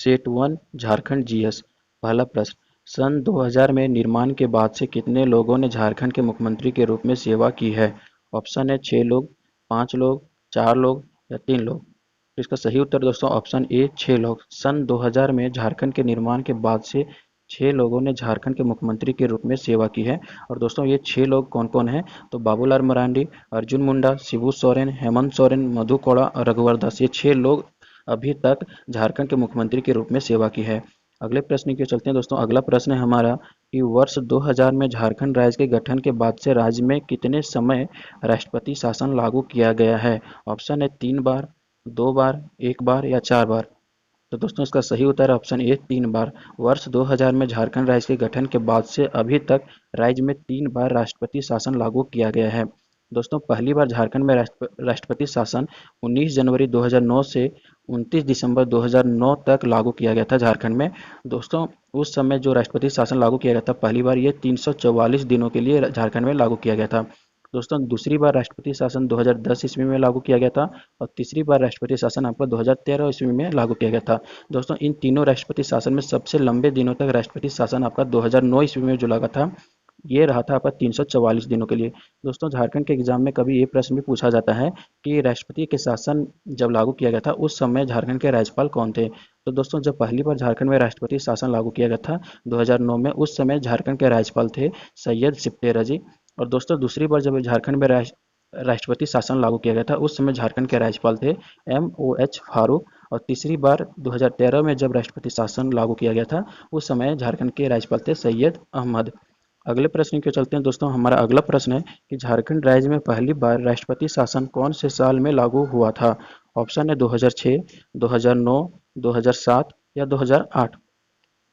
Set 1 Jharkhand GS. पहला प्रश्न, सन 2000 में निर्माण के बाद से कितने लोगों ने झारखंड के मुख्यमंत्री के रूप में सेवा की है? ऑप्शन है 6 लोग, 5 लोग, 4 लोग या 3 लोग। तो इसका सही उत्तर दोस्तों ऑप्शन ए 6 लोग। सन 2000 में झारखंड के निर्माण के बाद से 6 लोगों ने झारखंड के मुख्यमंत्री के रूप में सेवा की है। और दोस्तों ये 6 लोग कौन कौन हैं? तो बाबूलाल मरांडी, अर्जुन मुंडा, शिबू सोरेन, हेमंत सोरेन, मधु कोड़ा और रघुवर दास, ये 6 लोग अभी तक झारखंड के मुख्यमंत्री के रूप में सेवा की है। अगले प्रश्न की ओर चलते हैं दोस्तों। अगला प्रश्न है हमारा कि वर्ष 2000 में झारखंड राज्य के गठन के बाद से राज्य में कितने समय राष्ट्रपति शासन लागू किया गया है? ऑप्शन है 3 बार, 2 बार, 1 बार या 4 बार। तो दोस्तों इसका सही उत्तर है ऑप्शन ए 3 बार। वर्ष 2000 में झारखंड राज्य के गठन के बाद से अभी तक राज्य में 3 बार राष्ट्रपति शासन लागू किया गया है। दोस्तों पहली बार झारखंड में राष्ट्रपति शासन 19 जनवरी 2009 से 29 दिसंबर 2009 तक लागू किया गया था झारखंड में। दोस्तों उस समय जो राष्ट्रपति शासन लागू किया गया था पहली बार, ये 344 दिनों के लिए झारखंड में लागू किया गया था। दोस्तों दूसरी बार राष्ट्रपति शासन 2010 ईस्वी में लागू किया गया था और तीसरी बार राष्ट्रपति शासन आपका 2013 ईस्वी में लागू किया गया था। दोस्तों इन तीनों राष्ट्रपति शासन में सबसे लंबे दिनों तक राष्ट्रपति शासन आपका 2009 ईस्वी में जो लगा था, ये रहा था आपका 344 दिनों के लिए। दोस्तों झारखंड के एग्जाम में कभी ये प्रश्न भी पूछा जाता है कि राष्ट्रपति के शासन जब लागू किया गया था उस समय झारखंड के राज्यपाल कौन थे? तो दोस्तों जब पहली बार झारखंड में राष्ट्रपति शासन लागू किया गया था 2009 में, उस समय झारखंड के राज्यपाल थे सैयद सिप्टेरा जी। और दोस्तों दूसरी बार जब झारखंड में राष्ट्रपति शासन लागू किया गया था उस समय झारखंड के राज्यपाल थे MOH फारूक। और तीसरी बार 2013 में जब राष्ट्रपति शासन लागू किया गया था उस समय झारखंड के राज्यपाल थे सैयद अहमद। अगले प्रश्न की चलते हैं दोस्तों। हमारा अगला प्रश्न है कि झारखंड राज्य में पहली बार राष्ट्रपति शासन कौन से साल में लागू हुआ था? ऑप्शन है 2006, 2009, 2007 या 2008।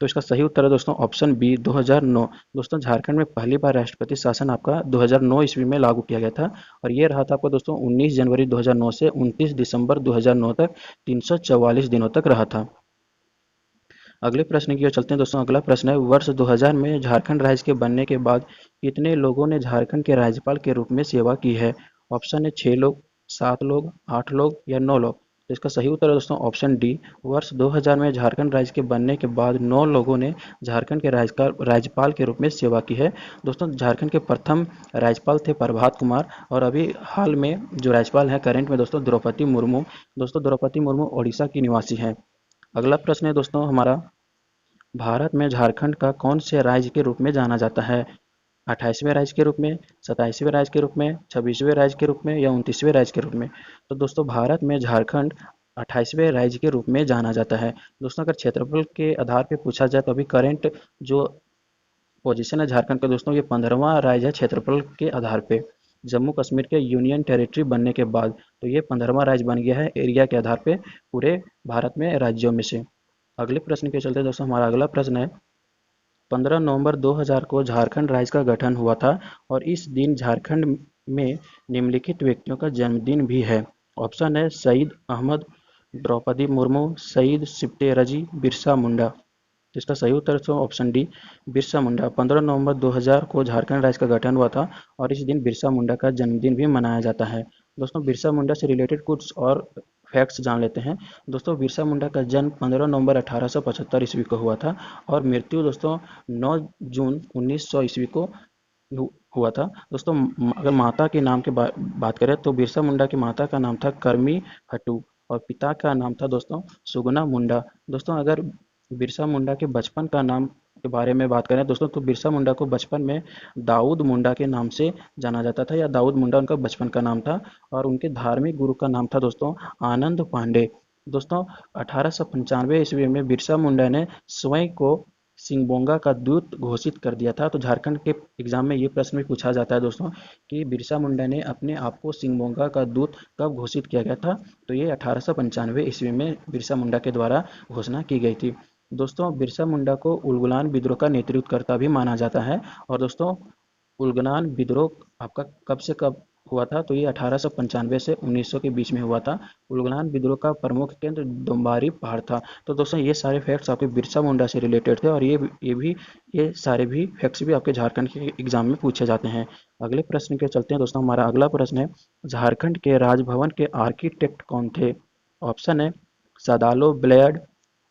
तो इसका सही उत्तर है दोस्तों ऑप्शन बी 2009। दोस्तों झारखंड में पहली बार राष्ट्रपति शासन आपका 2009 ईस्वी में लागू किया गया था और ये रहा था आपका दोस्तों 19 जनवरी 2009 से 29 दिसंबर 2009 तक, 344 दिनों तक रहा था। अगले प्रश्न की ओर चलते हैं दोस्तों। अगला प्रश्न है वर्ष 2000 में झारखंड राज्य के बनने के बाद कितने लोगों ने झारखंड के राज्यपाल के रूप में सेवा की है? ऑप्शन है 6 लोग, 7 लोग, 8 लोग या 9 लोग। तो इसका सही उत्तर है दोस्तों ऑप्शन डी। वर्ष 2000 में झारखंड राज्य के बनने के बाद 9 लोगों ने झारखंड के राज्यपाल के रूप में सेवा की है। दोस्तों झारखंड के प्रथम राज्यपाल थे प्रभात कुमार और अभी हाल में जो राज्यपाल हैं करेंट में दोस्तों द्रौपदी मुर्मू। दोस्तों द्रौपदी मुर्मू ओडिशा की निवासी हैं। अगला प्रश्न है दोस्तों हमारा, भारत में झारखंड का कौन से राज्य के रूप में जाना जाता है? 28वें राज्य के रूप में, 27वें राज्य के रूप में, 26वें राज्य के रूप में या 29वें राज्य के रूप में। तो दोस्तों भारत में झारखंड 28वें राज्य के रूप में जाना जाता है। दोस्तों अगर क्षेत्रफल के आधार पर पूछा जाए तो अभी करेंट जो पोजीशन है झारखंड का दोस्तों, ये 15वां राज्य है क्षेत्रफल के आधार पे। जम्मू कश्मीर के यूनियन टेरिटरी बनने के बाद तो ये 15वां राज्य बन गया है एरिया के आधार पे पूरे भारत में राज्यों में से। अगले प्रश्न के चलते दोस्तों हमारा अगला प्रश्न है 15 नवंबर 2000 को झारखंड राज्य का गठन हुआ था और इस दिन झारखंड में निम्नलिखित व्यक्तियों का जन्मदिन भी है। ऑप्शन है शहीद अहमद, द्रौपदी मुर्मू, शहीद सिप्टेरजी, बिरसा मुंडा। तो इसका सही उत्तर है ऑप्शन डी बिरसा मुंडा। 15 नवंबर 2000 को झारखंड राज्य का गठन हुआ था और इस दिन बिरसा मुंडा का जन्मदिन भी मनाया जाता है। दोस्तों बिरसा मुंडा से रिलेटेड कुछ और फैक्ट्स जान लेते हैं। दोस्तों बिरसा मुंडा का जन्म 15 नवंबर 1875 ईस्वी को हुआ था और मृत्यु दोस्तों 9 जून 1900 ईस्वी को हुआ था। दोस्तों अगर माता के नाम की बात करें तो बिरसा मुंडा की माता का नाम था करमी हटू और पिता का नाम था दोस्तों सुगना मुंडा। दोस्तों अगर बिरसा मुंडा के बचपन का नाम के बारे में बात करें दोस्तों तो बिरसा मुंडा को बचपन में दाऊद मुंडा के नाम से जाना जाता था या दाऊद मुंडा उनका बचपन का नाम था और उनके धार्मिक गुरु का नाम था दोस्तों आनंद पांडे। दोस्तों 1895 ईस्वी में बिरसा मुंडा ने स्वयं को सिंगबोंगा का दूत घोषित कर दिया था। तो झारखंड के एग्जाम में ये प्रश्न भी पूछा जाता है दोस्तों कि बिरसा मुंडा ने अपने आप को सिंगबोंगा का दूत कब घोषित किया गया था? तो ये 1895 ईस्वी में बिरसा मुंडा के द्वारा घोषणा की गई थी। दोस्तों बिरसा मुंडा को उलगुलान विद्रोह का नेतृत्वकर्ता भी माना जाता है। और दोस्तों उलगुलान विद्रोह आपका कब से कब हुआ था? तो ये 1895 से 1900 के बीच में हुआ था। उलगुलान विद्रोह का प्रमुख केंद्र दोम्बारी पहाड़ था। तो दोस्तों ये सारे फैक्ट्स आपके बिरसा मुंडा से रिलेटेड थे और ये सारे भी फैक्ट्स भी आपके झारखंड के एग्जाम में पूछे जाते हैं। अगले प्रश्न के चलते हैं दोस्तों। हमारा अगला प्रश्न है झारखंड के राजभवन के आर्किटेक्ट कौन थे? ऑप्शन है सदालो ब्लेड,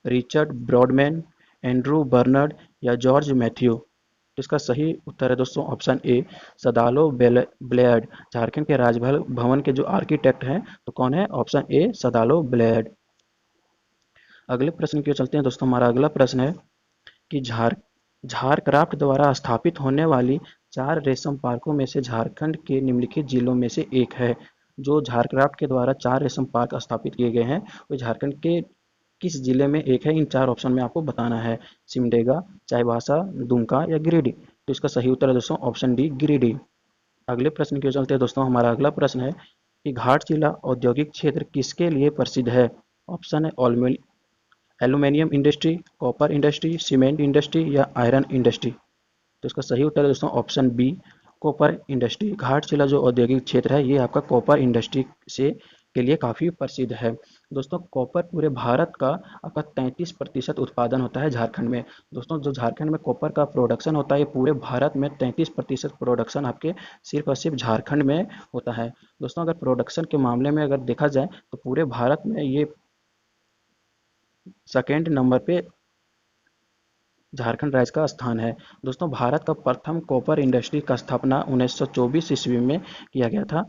रिचर्ड ब्रॉडमैन, एंड्रू बर्नर्ड या जॉर्ज मैथ्यू। तो इसका सही उत्तर है दोस्तों ऑप्शन ए, सदालो ब्लेयर्ड। झारखंड के राजभवन भवन के जो आर्किटेक्ट हैं तो कौन है? ऑप्शन ए, सदालो ब्लेयर्ड। अगले प्रश्न की ओर चलते हैं दोस्तों। हमारा अगला प्रश्न है कि झारक्राफ्ट द्वारा स्थापित होने वाली 4 रेशम पार्कों में से झारखंड के निम्नलिखित जिलों में से एक है। जो झारक्राफ्ट के द्वारा 4 रेशम पार्क स्थापित किए गए हैं वो झारखंड के किस जिले में एक है? इन 4 ऑप्शन में आपको बताना है। सिमडेगा, चाईबासा, दुमका या गिरिडीह। तो इसका सही उत्तर है दोस्तों ऑप्शन डी, गिरिडीह। अगले प्रश्न की ओर चलते हैं दोस्तों। हमारा अगला प्रश्न है कि घाटशिला औद्योगिक क्षेत्र किसके लिए प्रसिद्ध है? ऑप्शन है aluminium industry, copper industry, cement industry या आयरन इंडस्ट्री। तो इसका सही उत्तर है दोस्तों option B, copper industry. Ghatshila जो औद्योगिक क्षेत्र है ये आपका कॉपर इंडस्ट्री से के लिए काफ़ी प्रसिद्ध है। दोस्तों कॉपर पूरे भारत का आपका 33% उत्पादन होता है झारखंड में। दोस्तों जो झारखंड में कॉपर का प्रोडक्शन होता है ये पूरे भारत में 33% प्रोडक्शन आपके सिर्फ और सिर्फ झारखंड में होता है। दोस्तों अगर प्रोडक्शन के मामले में अगर देखा जाए तो पूरे भारत में ये सेकेंड नंबर पे झारखंड राज्य का स्थान है। दोस्तों भारत का प्रथम कॉपर इंडस्ट्री का स्थापना 1924 ईस्वी में किया गया था।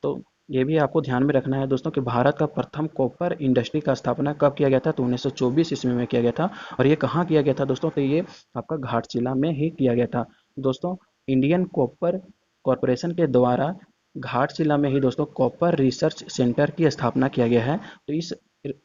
तो ये भी आपको ध्यान में रखना है दोस्तों कि भारत का प्रथम कॉपर इंडस्ट्री का स्थापना कब किया गया था? तो 1924 ईस्वी में किया गया था। और ये कहाँ किया गया था दोस्तों? तो ये आपका घाटशिला में ही किया गया था। दोस्तों इंडियन कॉपर कॉरपोरेशन के द्वारा घाटशिला में ही दोस्तों कॉपर रिसर्च सेंटर की स्थापना किया गया है। तो इस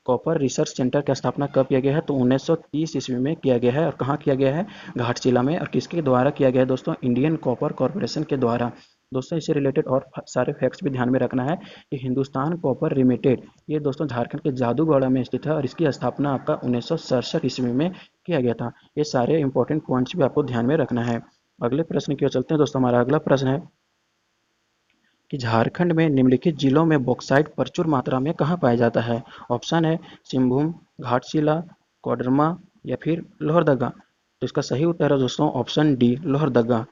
कॉपर रिसर्च सेंटर की स्थापना कब किया गया है? तो 1930 ईस्वी में किया गया है। और कहाँ किया गया है? घाटशिला में। और किसके द्वारा किया गया है दोस्तों? इंडियन कॉपर कॉरपोरेशन के द्वारा। दोस्तों इससे रिलेटेड और सारे फैक्ट्स भी ध्यान में रखना है कि हिंदुस्तान कॉपर लिमिटेड ये दोस्तों झारखंड के जादूगढ़ा में स्थित है और इसकी स्थापना आपका 1967 ईस्वी में किया गया था। ये सारे इंपॉर्टेंट पॉइंट्स भी आपको ध्यान में रखना है। अगले प्रश्न की ओर चलते हैं दोस्तों। हमारा अगला प्रश्न है कि झारखंड में निम्नलिखित जिलों में बॉक्साइट प्रचुर मात्रा में कहाँ पाया जाता है? ऑप्शन है सिंहभूम, घाटशिला, कोडरमा या फिर लोहरदगा। तो इसका सही उत्तर है दोस्तों ऑप्शन डी, लोहरदगा।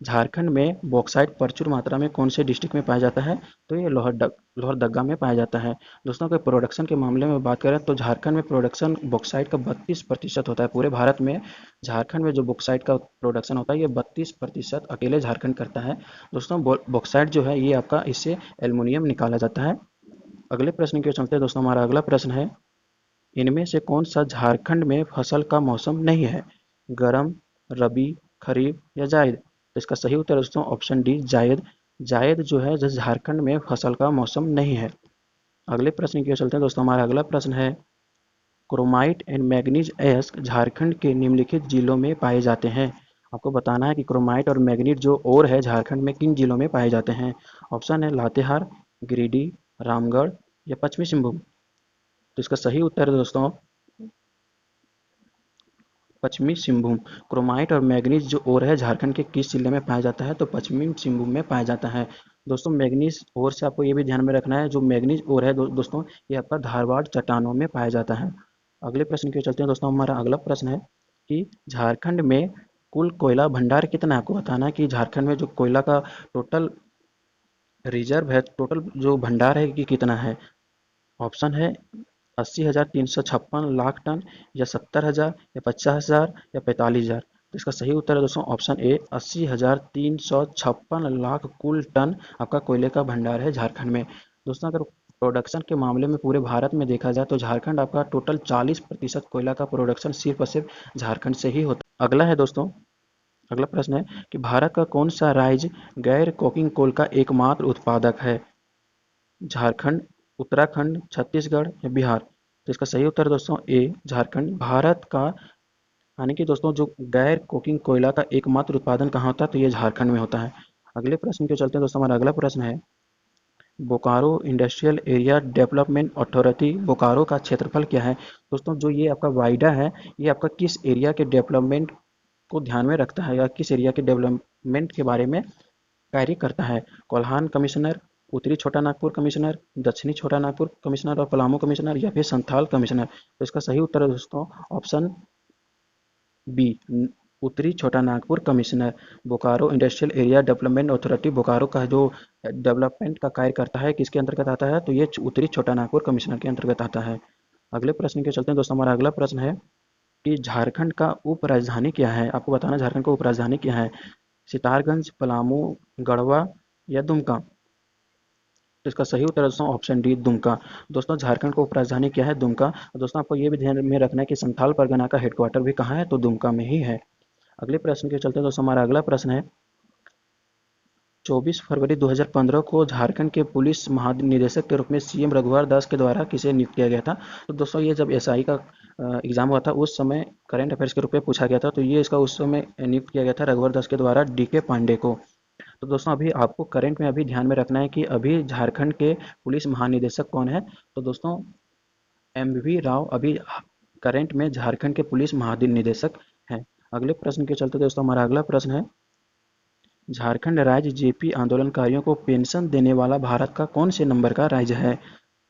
झारखंड में बॉक्साइट प्रचुर मात्रा में कौन से डिस्ट्रिक्ट में पाया जाता है? तो ये लोहरदगा में पाया जाता है। दोस्तों अगर प्रोडक्शन के मामले में बात करें तो झारखंड में प्रोडक्शन बॉक्साइट का 32% होता है। पूरे भारत में झारखंड में जो बॉक्साइट का प्रोडक्शन होता है ये 32% अकेले झारखंड करता है। दोस्तों बॉक्साइट जो है ये आपका इससे एल्युमिनियम निकाला जाता है। अगले प्रश्न की ओर चलते हैं दोस्तों। हमारा अगला प्रश्न है इनमें से कौन सा झारखंड में फसल का मौसम नहीं है? गर्म, रबी, खरीफ या जायद। तो इसका सही उत्तर दोस्तों ऑप्शन डी, जायद। जायद जो है जो झारखंड में फसल का मौसम नहीं है। अगले प्रश्न की ओर चलते हैं दोस्तों। हमारा अगला प्रश्न है chromite and manganese S Jharkhand के निम्नलिखित जिलों में पाए जाते हैं। आपको बताना है कि क्रोमाइट और मैग्नीज जो और है झारखंड में किन जिलों में पाए जाते हैं। ऑप्शन है लातेहार, गिरिडीह, रामगढ़ या पश्चिमी सिंहभूम। तो इसका सही उत्तर है दोस्तों पश्चिमी सिंहभूम। क्रोमाइट और मैग्नीज जो ओर है झारखंड के किस जिले में पाया जाता है? तो पश्चिमी सिंहभूम में पाया जाता है। दोस्तों मैग्नीज ओर से आपको ये भी ध्यान में रखना है जो मैग्नीज ओर है दोस्तों ये आपका धारवाड़ चट्टानों में पाया जाता है। अगले प्रश्न की ओर चलते हैं दोस्तों। हमारा अगला प्रश्न है कि झारखंड में कुल कोयला भंडार कितना है? आपको बताना है कि झारखंड में जो कोयला का टोटल रिजर्व है, टोटल जो भंडार है कि कितना है। ऑप्शन है 80,356 लाख टन या 70,000 या 50,000 या 45,000। तो इसका सही उत्तर है दोस्तों ऑप्शन ए, 80,356 लाख कुल टन आपका कोयले का भंडार है झारखंड में। दोस्तों अगर प्रोडक्शन के मामले में पूरे भारत में देखा जाए तो झारखंड आपका टोटल 40% कोयला का प्रोडक्शन सिर्फ और सिर्फ झारखंड से ही होता है। अगला है दोस्तों, अगला प्रश्न है कि भारत का कौन सा राज्य गैर कोकिंग कोल का एकमात्र उत्पादक है? झारखंड, उत्तराखंड, छत्तीसगढ़ या बिहार। तो इसका सही उत्तर दोस्तों ए, झारखंड। भारत का यानी कि दोस्तों जो गैर कोकिंग कोयला का एकमात्र उत्पादन कहाँ होता है? तो ये झारखंड में होता है। अगले प्रश्न के चलते हैं दोस्तों। हमारा अगला प्रश्न है Bokaro industrial area development authority Bokaro का क्षेत्रफल क्या है? दोस्तों जो ये आपका वाइडा है ये आपका किस एरिया के डेवलपमेंट को ध्यान में रखता है या किस एरिया के डेवलपमेंट के बारे में कार्य करता है? कोल्हान कमिश्नर, उत्तरी छोटा नागपुर कमिश्नर, दक्षिणी छोटा नागपुर कमिश्नर और पलामू कमिश्नर या फिर संथाल कमिश्नर। तो इसका सही उत्तर है दोस्तों ऑप्शन बी, उत्तरी छोटा Nagpur commissioner. Bokaro industrial area development authority Bokaro का जो डेवलपमेंट का कार्य करता है किसके अंतर्गत आता है? तो ये उत्तरी छोटा नागपुर कमिश्नर के अंतर्गत आता है। अगले प्रश्न के चलते हैं दोस्तों। हमारा अगला प्रश्न है कि झारखंड का उप राजधानी क्या है? आपको बताना झारखंड का उप राजधानी क्या है? सितारगंज, पलामू, गढ़वा या दुमका? तो इसका सही उत्तर है दोस्तों ऑप्शन डी, दुमका। दोस्तों झारखंड का उप राजधानी क्या है? दुमका। दोस्तों आपको ये भी ध्यान में रखना है कि संथाल परगना का हेडक्वार्टर भी कहाँ है? तो दुमका में ही है। अगले प्रश्न के चलते दोस्तों हमारा अगला प्रश्न है 24 फरवरी 2015 को झारखंड के पुलिस महानिदेशक के रूप में सीएम रघुवर दास के द्वारा किसे नियुक्त किया गया था? तो दोस्तों ये जब एसआई का एग्जाम हुआ था उस समय करंट अफेयर्स के रूप में पूछा गया था, तो ये इसका उस समय नियुक्त किया गया था रघुवर दास के द्वारा डीके पांडे को। तो दोस्तों अभी आपको करंट में अभी ध्यान में रखना है कि अभी झारखंड के पुलिस महानिदेशक कौन है? तो दोस्तों एमवी राव अभी करंट में झारखंड के पुलिस महानिदेशक हैं। अगले प्रश्न के चलते दोस्तों हमारा अगला प्रश्न है झारखंड राज्य जेपी आंदोलनकारियों को पेंशन देने वाला भारत का कौन से नंबर का राज्य है?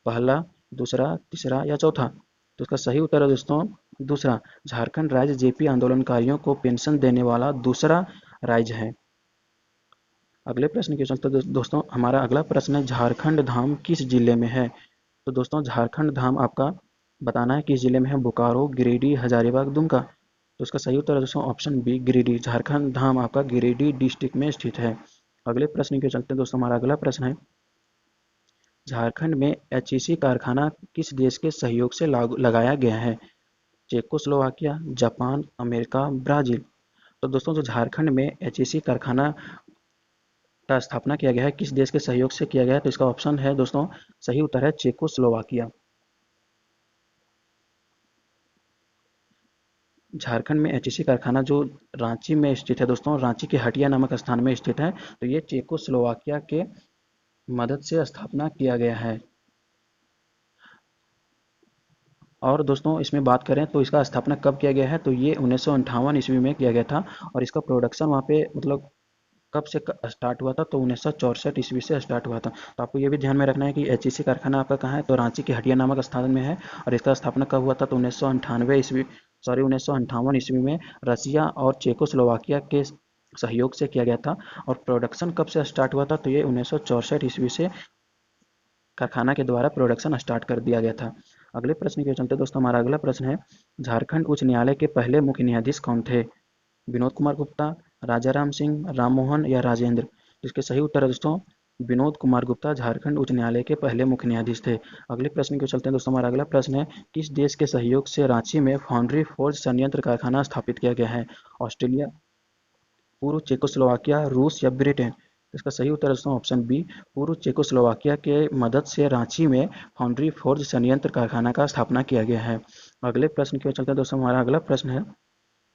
पहला, दूसरा, तीसरा या चौथा? तो इसका सही उत्तर है दोस्तों दूसरा। झारखंड राज्य जेपी आंदोलनकारियों को पेंशन देने वाला दूसरा राज्य है। अगले प्रश्न के चलते दोस्तों हमारा अगला प्रश्न है झारखंड धाम किस जिले में है? तो दोस्तों झारखंड धाम आपका बताना है किस जिले में है? बोकारो, गिरिडीह, हजारीबाग, दुमका? तो इसका सही उत्तर है दोस्तों ऑप्शन बी, गिरिडीह। झारखंड धाम आपका गिरिडीह डिस्ट्रिक्ट में स्थित है। अगले प्रश्न के चलते दोस्तों हमारा अगला प्रश्न है झारखंड में एचईसी कारखाना किस देश के सहयोग से लगाया गया है? Czechoslovakia, Japan, America, Brazil? तो दोस्तों जो झारखंड में एचईसी कारखाना का स्थापना किया गया है किस देश के सहयोग से किया गया है? तो इसका ऑप्शन है दोस्तों सही उत्तर है चेकोस्लोवाकिया। झारखंड में एचईसी कारखाना जो रांची में स्थित है दोस्तों, रांची के हटिया नामक स्थान में स्थित है, तो ये चेकोस्लोवाकिया के मदद से स्थापना किया गया है। और दोस्तों इसमें बात करें तो इसका स्थापना कब किया गया है? तो ये 1958 ईस्वी में किया गया था और इसका प्रोडक्शन वहाँ पे मतलब कब से स्टार्ट हुआ था? तो 1964 ईस्वी से स्टार्ट हुआ था। तो आपको ये भी ध्यान में रखना है कि एचईसी कारखाना आपका कहाँ है? तो रांची के हटिया नामक स्थान में है और इसका स्थापना कब हुआ था? तो 1958 ईस्वी में रसिया और चेकोस्लोवाकिया के सहयोग से किया गया था। और प्रोडक्शन कब से स्टार्ट हुआ था? तो ये 1964 ईस्वी से कारखाना के द्वारा प्रोडक्शन स्टार्ट कर दिया गया था। अगले प्रश्न के चलते दोस्तों हमारा अगला प्रश्न है झारखंड उच्च न्यायालय के पहले मुख्य न्यायाधीश कौन थे? विनोद कुमार गुप्ता, राजाराम सिंह, राममोहन या राजेंद्र? इसके सही उत्तर है दोस्तों विनोद कुमार गुप्ता झारखंड उच्च न्यायालय के पहले मुख्य न्यायाधीश थे। अगले प्रश्न को चलते हैं दोस्तों। हमारा अगला प्रश्न है किस देश के सहयोग से रांची में फाउंड्री फोर्ज संयंत्र कारखाना स्थापित किया गया है? ऑस्ट्रेलिया, पूर्व चेकोस्लोवाकिया, रूस या ब्रिटेन? इसका सही उत्तर है दोस्तों ऑप्शन बी, पूर्व चेकोस्लोवाकिया के मदद से रांची में फाउंड्री फोर्ज संयंत्र कारखाना का स्थापना किया गया है। अगले प्रश्न की ओर चलते हैं दोस्तों। हमारा अगला प्रश्न है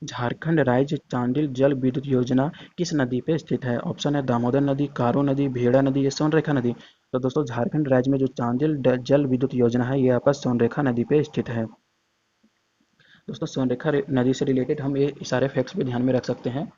झारखंड राज्य चांडिल जल विद्युत योजना किस नदी पे स्थित है? ऑप्शन है दामोदर नदी, कारू नदी, भेड़ा नदी या सोनरेखा नदी? तो दोस्तों झारखंड राज्य में जो चांडिल जल विद्युत योजना है ये आपका सोनरेखा नदी पे स्थित है। दोस्तों सोनरेखा नदी से रिलेटेड हम ये सारे फैक्ट्स भी ध्यान में रख सकते हैं।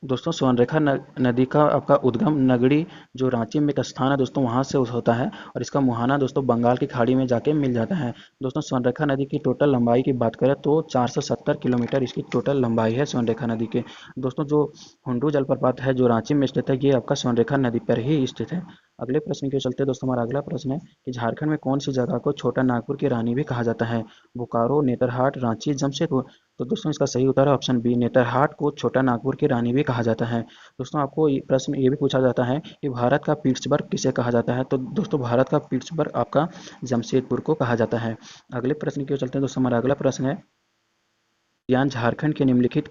दोस्तों सोनरेखा नदी का आपका उद्गम नगड़ी जो रांची में एक स्थान है दोस्तों वहाँ से होता है और इसका मुहाना दोस्तों बंगाल की खाड़ी में जाके मिल जाता है। दोस्तों सोनरेखा नदी की टोटल लंबाई की बात करें तो 470 किलोमीटर इसकी टोटल लंबाई है सोनरेखा नदी के। दोस्तों जो हुंडू जलप्रपात है जो रांची में स्थित है ये आपका सोनरेखा नदी पर ही स्थित है। अगले प्रश्न के चलते दोस्तों हमारा अगला प्रश्न है कि झारखंड में कौन सी जगह को छोटा नागपुर की रानी भी कहा जाता है? बोकारो, नेतरहाट, रांची, जमशेदपुर? तो दोस्तों इसका सही उत्तर है ऑप्शन बी, नेतरहाट को छोटा नागपुर की रानी भी कहा जाता है। दोस्तों आपको प्रश्न ये भी पूछा जाता है कि भारत का पिट्सबर्ग किसे कहा जाता है? तो दोस्तों भारत का पिट्सबर्ग आपका जमशेदपुर को कहा जाता है। अगले प्रश्न की ओर चलते हैं दोस्तों। हमारा अगला प्रश्न है उद्यान झारखंड के निम्नलिखित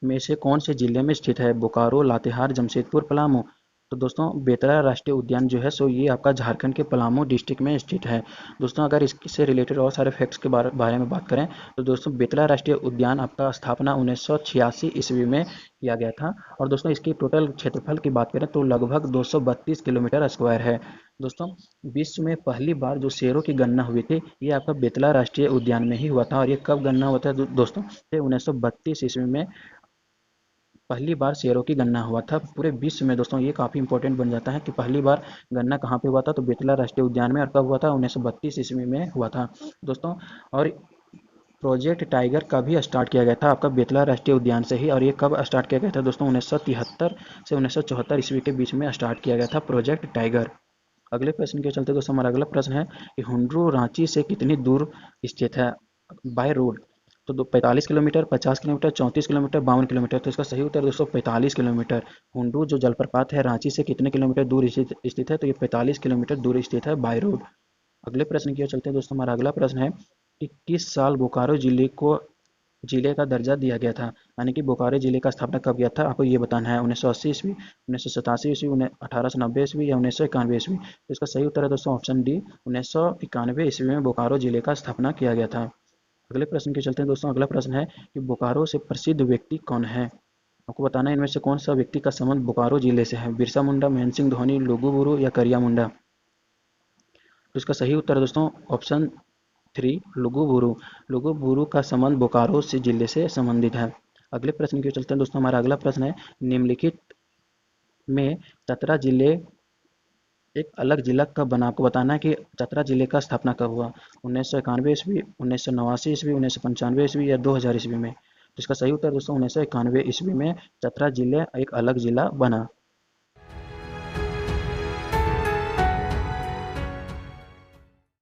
में से कौन से जिले में स्थित है? बोकारो, लातेहार, जमशेदपुर, पलामू? तो दोस्तों बेतला राष्ट्रीय उद्यान जो है सो ये आपका झारखंड के पलामू डिस्ट्रिक्ट में स्थित है। दोस्तों अगर इससे रिलेटेड और सारे फैक्ट्स के बारे में बात करें तो दोस्तों बेतला राष्ट्रीय उद्यान आपका स्थापना 1986 ईस्वी में किया गया था और दोस्तों इसकी टोटल क्षेत्रफल की बात करें तो लगभग 232 किलोमीटर स्क्वायर है। दोस्तों विश्व में पहली बार जो शेरों की गणना हुई थी ये आपका बेतला राष्ट्रीय उद्यान में ही हुआ था और ये कब गणना हुआ था दोस्तों? 1932 ईस्वी में पहली बार शेरों की गणना हुआ था पूरे विश्व में। दोस्तों ये काफ़ी इंपॉर्टेंट बन जाता है कि पहली बार गणना कहाँ पे हुआ था? तो बेतला राष्ट्रीय उद्यान में और कब हुआ था? 1932 ईस्वी में हुआ था दोस्तों। और प्रोजेक्ट टाइगर का भी स्टार्ट किया गया था आपका बेतला राष्ट्रीय उद्यान से ही और ये कब स्टार्ट किया गया था दोस्तों? 1973 से 1974 ईस्वी के बीच में स्टार्ट किया गया था प्रोजेक्ट टाइगर। अगले प्रश्न के चलते दोस्तों हमारा अगला प्रश्न है कि हुंड्रू रांची से कितनी दूर स्थित है बाय रोड। तो 45 किलोमीटर, 50 किलोमीटर, 34 किलोमीटर, 52 किलोमीटर। तो इसका सही उत्तर दोस्तों 45 किलोमीटर। हुंड्रू जो जलप्रपात है रांची से कितने किलोमीटर दूर स्थित है, तो ये 45 किलोमीटर दूर स्थित है बाय रोड। अगले प्रश्न की ओर चलते हैं दोस्तों। हमारा अगला प्रश्न है कि किस साल बोकारो जिले का दर्जा दिया गया था, यानी कि बोकारो जिले का स्थापना कब किया था, आपको ये बताना है। 1980 ईस्वी, 1987 ईस्वी, 1890 ईस्वी या 1991 ईस्वी। तो इसका सही उत्तर है दोस्तों ऑप्शन डी, 1991 ईस्वी में बोकारो जिले का स्थापना किया गया था। अगले प्रश्न के चलते हैं दोस्तों। अगला प्रश्न है कि बोकारो से प्रसिद्ध व्यक्ति कौन है। आपको बताना है इनमें से कौन सा व्यक्ति का संबंध बोकारो जिले से है। बिरसा मुंडा, महेंद्र सिंह धोनी, लुगु बुरु या करिया मुंडा। तो इसका सही उत्तर है दोस्तों ऑप्शन थ्री, लुगु बुरु। लुगु बुरु का संबंध बोकारो से जिले से संबंधित है। अगले प्रश्न की ओर चलते हैं दोस्तों। हमारा अगला प्रश्न है निम्नलिखित में चतरा जिले एक अलग जिला कब बना। आपको बताना है कि चतरा जिले का स्थापना कब हुआ। 1991 ईस्वी, 1989 ईस्वी, 1995 ईस्वी या 2000 ईस्वी में। तो इसका सही उत्तर दोस्तों 1991 ईस्वी में चतरा जिले एक अलग जिला बना।